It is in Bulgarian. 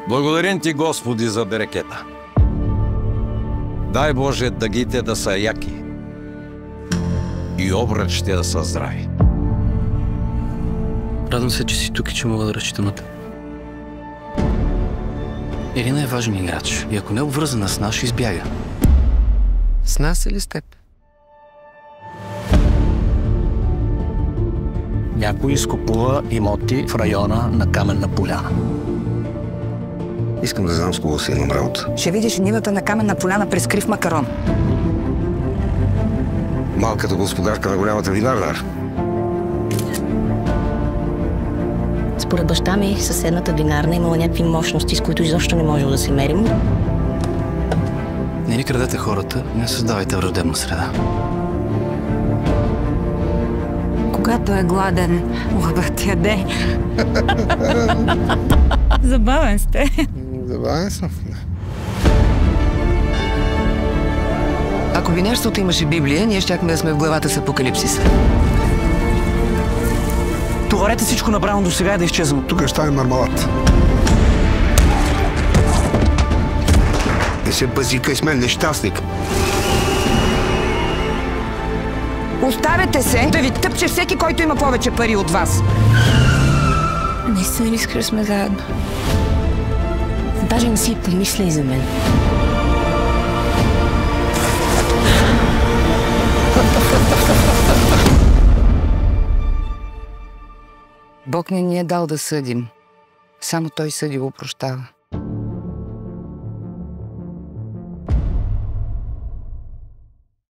Благодарим ти, Господи, за берекета. Дай Боже дъгите да са яки и обръчите да са здрави. Радвам се, че си тук и че мога да разчитам на теб. Ирина е важен играч и ако не е обвързана с нас, ще избяга. С нас или с теб? Някой изкупува имоти в района на Каменна поляна. Искам да знам с кого си имам работа. Ще видиш нивата на Каменна поляна през крив макарон. Малката господарка на голямата винарна. Според баща ми, съседната винарна имала някакви мощности, с които изобщо не можело да се мерим. Не ни крадете хората, не създавайте враждебна среда. Когато е гладен, лъвът яде. Забавен сте. Забавен съм. Ако винарството имаше Библия, ние щяхме да сме в главата с Апокалипсиса. Товарете всичко набрано до сега и да изчезвам. Тук ще стане мармалат. Не се базикай с мен, нещастник. Оставете се да ви тъпче всеки, който има повече пари от вас. Наистина ли искаш да сме заедно? Даже не си помисля и за мен. Бог не ни е дал да съдим. Само Той съди го прощава.